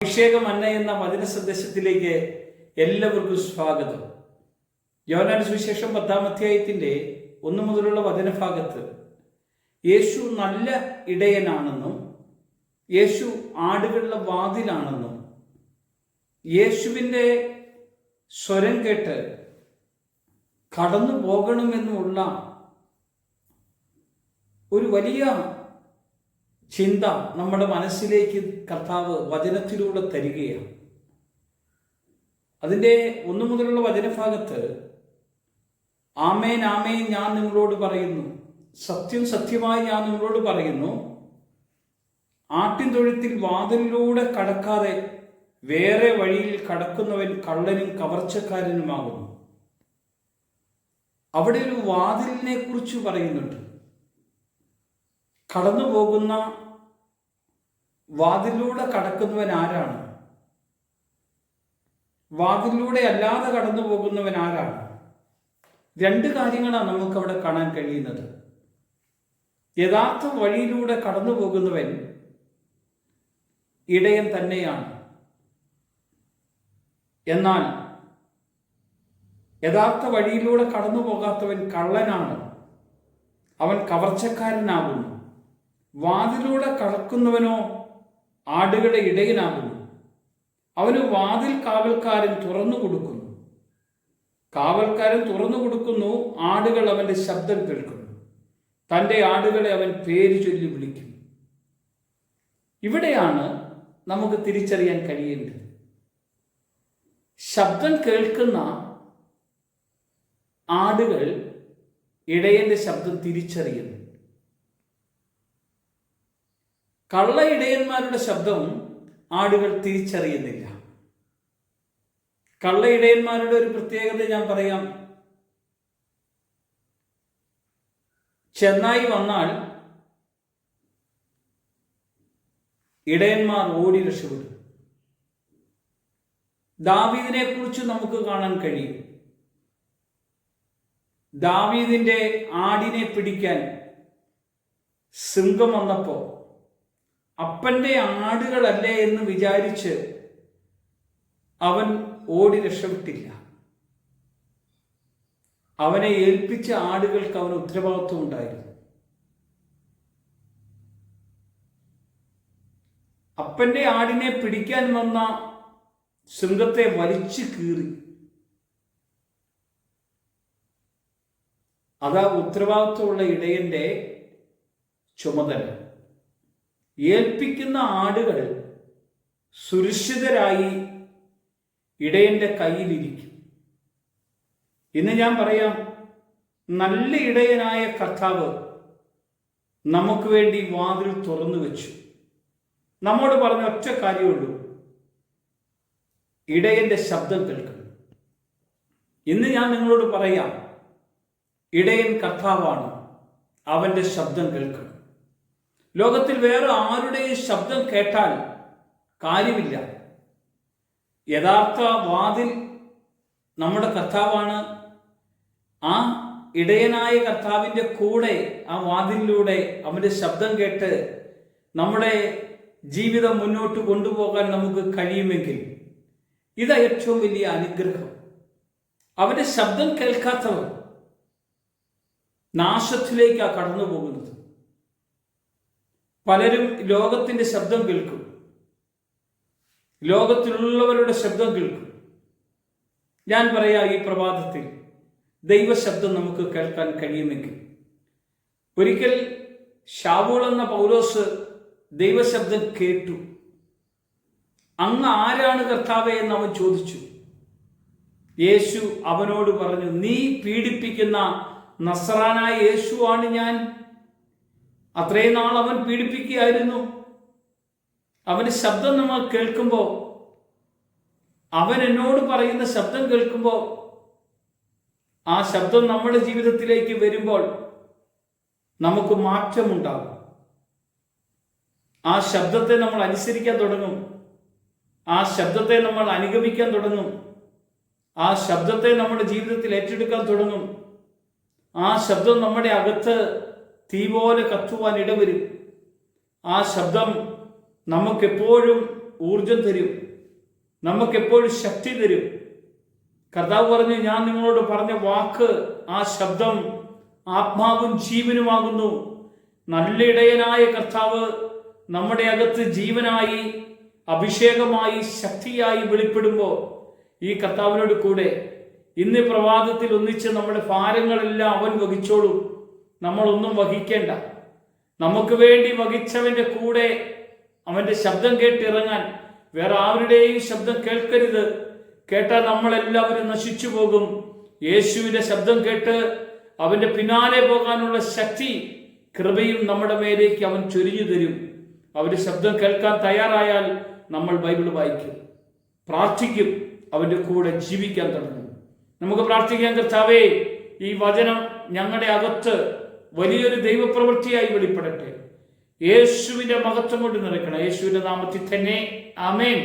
അഭിഷേകമന്ന എന്ന വചന സന്ദേശത്തിലേക്ക് എല്ലാവർക്കും സ്വാഗതം. യോഹന്നാന്റെ സുവിശേഷം 10-ാം അധ്യായത്തിന്റെ 1 മുതലുള്ള വചനഭാഗത്ത് യേശു നല്ല ഇടയനാണെന്നും യേശു ആടുകളുടെ വാതിലാണെന്നും യേശുവിൻ്റെ സ്വരം കേട്ട് കടന്നു പോകണമെന്നുമുള്ള ഒരു വലിയ ചിന്ത നമ്മുടെ മനസ്സിലേക്ക് കർത്താവ് വചനത്തിലൂടെ തരികയാണ്. അതിൻ്റെ 1 മുതലുള്ള വചനഭാഗത്ത് ആമേൻ ആമേൻ ഞാൻ നിങ്ങളോട് പറയുന്നു, സത്യം സത്യമായി ഞാൻ നിങ്ങളോട് പറയുന്നു, ആട്ടിൻ തൊഴുത്തിൽ വാതിലിലൂടെ കടക്കാതെ വേറെ വഴിയിൽ കടക്കുന്നവൻ കള്ളനും കവർച്ചക്കാരനുമാകുന്നു. അവിടെ ഒരു വാതിലിനെ കുറിച്ച് പറയുന്നുണ്ട്. കടന്നു പോകുന്ന വാതിലൂടെ കടക്കുന്നവൻ ആരാണ്? വാതിലൂടെ അല്ലാതെ കടന്നു പോകുന്നവൻ ആരാണ്? 2 കാര്യങ്ങളാണ് നമുക്കവിടെ കാണാൻ കഴിയുന്നത്. യഥാർത്ഥ വഴിയിലൂടെ കടന്നു പോകുന്നവൻ ഇടയൻ തന്നെയാണ്. എന്നാൽ യഥാർത്ഥ വഴിയിലൂടെ കടന്നു പോകാത്തവൻ കള്ളനാണ്, അവൻ കവർച്ചക്കാരനാകുന്നു. വാതിലൂടെ കടക്കുന്നവനോ ആടുകളുടെ ഇടയനാകുന്നു. അവന് വാതിൽ കാവൽക്കാരൻ തുറന്നു കൊടുക്കുന്നു. കാവൽക്കാരൻ തുറന്നു കൊടുക്കുന്നു, ആടുകൾ അവന്റെ ശബ്ദം കേൾക്കുന്നു. തൻ്റെ ആടുകളെ അവൻ പേര് ചൊല്ലി വിളിക്കും. ഇവിടെയാണ് നമുക്ക് തിരിച്ചറിയാൻ കഴിയേണ്ടത്. ശബ്ദം കേൾക്കുന്ന ആടുകൾ ഇടയന്റെ ശബ്ദം തിരിച്ചറിയുന്നു. കള്ള ഇടയന്മാരുടെ ശബ്ദം ആടുകൾ തിരിച്ചറിയുന്നില്ല. കള്ള ഇടയന്മാരുടെ ഒരു പ്രത്യേകത ഞാൻ പറയാം. ചെന്നായി വന്നാൽ ഇടയന്മാർ ഓടി രക്ഷപ്പെടും. ദാവീദിനെ കുറിച്ച് നമുക്ക് കാണാൻ കഴിയും. ദാവീദിന്റെ ആടിനെ പിടിക്കാൻ സിംഹം വന്നപ്പോ അപ്പന്റെ ആടുകളല്ലേ എന്ന് വിചാരിച്ച് അവൻ ഓടി രക്ഷപ്പെട്ടില്ല. അവനെ ഏൽപ്പിച്ച ആടുകൾക്ക് അവന് ഉത്തരവാദിത്വം ഉണ്ടായിരുന്നു. അപ്പന്റെ ആടിനെ പിടിക്കാൻ വന്ന സിംഹത്തെ വലിച്ചു കീറി. അതാ ഉത്തരവാദിത്വമുള്ള ഇടയന്റെ ചുമതല. ഏൽപ്പിക്കുന്ന ആടുകൾ സുരക്ഷിതരായി ഇടയന്റെ കയ്യിലിരിക്കും. ഇന്ന് ഞാൻ പറയാം, നല്ല ഇടയനായ കർത്താവ് നമുക്ക് വേണ്ടി വാതിൽ തുറന്നു വെച്ചു. നമ്മോട് പറഞ്ഞ ഒറ്റ കാര്യമുള്ളൂ, ഇടയന്റെ ശബ്ദം കേൾക്കണം. ഇന്ന് ഞാൻ നിങ്ങളോട് പറയാം, ഇടയൻ കർത്താവാണ്, അവന്റെ ശബ്ദം കേൾക്കണം. ലോകത്തിൽ വേറെ ആരുടെയും ശബ്ദം കേട്ടാൽ കാര്യമില്ല. യഥാർത്ഥ വാതിൽ നമ്മുടെ കർത്താവാണ്. ആ ഇടയനായ കർത്താവിൻ്റെ കൂടെ ആ വാതിലിലൂടെ അവൻ്റെ ശബ്ദം കേട്ട് നമ്മുടെ ജീവിതം മുന്നോട്ട് കൊണ്ടുപോകാൻ നമുക്ക് കഴിയുമെങ്കിൽ ഇതാ ഏറ്റവും വലിയ അനുഗ്രഹം. അവൻ്റെ ശബ്ദം കേൾക്കാത്തവർ നാശത്തിലേക്കാണ് കടന്നു പോകുന്നത്. പലരും ലോകത്തിൻ്റെ ശബ്ദം കേൾക്കും, ലോകത്തിലുള്ളവരുടെ ശബ്ദം കേൾക്കും. ഞാൻ പറയാം, ഈ പ്രഭാതത്തിൽ ദൈവശബ്ദം നമുക്ക് കേൾക്കാൻ കഴിയുമെങ്കിൽ. ഒരിക്കൽ ശൗൽ എന്ന പൗലോസ് ദൈവശബ്ദം കേട്ടു. അങ്ങ് ആരാണ് കർത്താവേ എന്ന് അവൻ ചോദിച്ചു. യേശു അവനോട് പറഞ്ഞു, നീ പീഡിപ്പിക്കുന്ന നസ്രാനായ യേശുവാണ് ഞാൻ. അത്രയും നാൾ അവൻ പീഡിപ്പിക്കുകയായിരുന്നു. അവൻ്റെ ശബ്ദം നമ്മൾ കേൾക്കുമ്പോൾ, അവൻ എന്നോട് പറയുന്ന ശബ്ദം കേൾക്കുമ്പോൾ, ആ ശബ്ദം നമ്മുടെ ജീവിതത്തിലേക്ക് വരുമ്പോൾ നമുക്ക് മാറ്റമുണ്ടാകും. ആ ശബ്ദത്തെ നമ്മൾ അനുസരിക്കാൻ തുടങ്ങും. ആ ശബ്ദത്തെ നമ്മൾ അനുഗമിക്കാൻ തുടങ്ങും. ആ ശബ്ദത്തെ നമ്മുടെ ജീവിതത്തിൽ ഏറ്റെടുക്കാൻ തുടങ്ങും. ആ ശബ്ദം നമ്മുടെ അകത്ത് തീ പോലെ കത്തുവാൻ ഇടവരും. ആ ശബ്ദം നമുക്കെപ്പോഴും ഊർജം തരും, നമുക്കെപ്പോഴും ശക്തി തരും. കർത്താവ് പറഞ്ഞു, ഞാൻ നിങ്ങളോട് പറഞ്ഞ വാക്ക്, ആ ശബ്ദം ആത്മാവും ജീവനുമാകുന്നു. നല്ല ഇടയനായ കർത്താവ് നമ്മുടെ അകത്ത് ജീവനായി, അഭിഷേകമായി, ശക്തിയായി വെളിപ്പെടുമ്പോൾ ഈ കർത്താവിനോട് കൂടെ ഇന്ന് പ്രഭാതത്തിൽ ഒന്നിച്ച് നമ്മുടെ ഭാരങ്ങളെല്ലാം അവൻ വഹിച്ചോളും. നമ്മളൊന്നും വഹിക്കേണ്ട. നമുക്ക് വേണ്ടി വഹിച്ചവന്റെ കൂടെ അവന്റെ ശബ്ദം കേട്ടിറങ്ങാൻ വേറെ ആരുടെയും ശബ്ദം കേൾക്കരുത്. കേട്ടാൽ നമ്മളെല്ലാവരും നശിച്ചു പോകും. യേശുവിന്റെ ശബ്ദം കേട്ട് അവന്റെ പിന്നാലെ പോകാനുള്ള ശക്തി, കൃപയും നമ്മുടെ മേലേക്ക് അവൻ ചൊരിഞ്ഞു തരും. അവന്റെ ശബ്ദം കേൾക്കാൻ തയ്യാറായാൽ നമ്മൾ ബൈബിൾ വായിക്കും, പ്രാർത്ഥിക്കും, അവന്റെ കൂടെ ജീവിക്കാൻ തുടങ്ങും. നമുക്ക് പ്രാർത്ഥിക്കാൻ, കർത്താവേ, ഈ വചനം ഞങ്ങളുടെ അകത്ത് വലിയൊരു ദൈവപ്രവൃത്തിയായി വെളിപ്പെടട്ടെ. യേശുവിന്റെ മഹത്വം കൊണ്ട് നിറയ്ക്കണം. യേശുവിന്റെ നാമത്തിൽ തന്നെ ആമേൻ.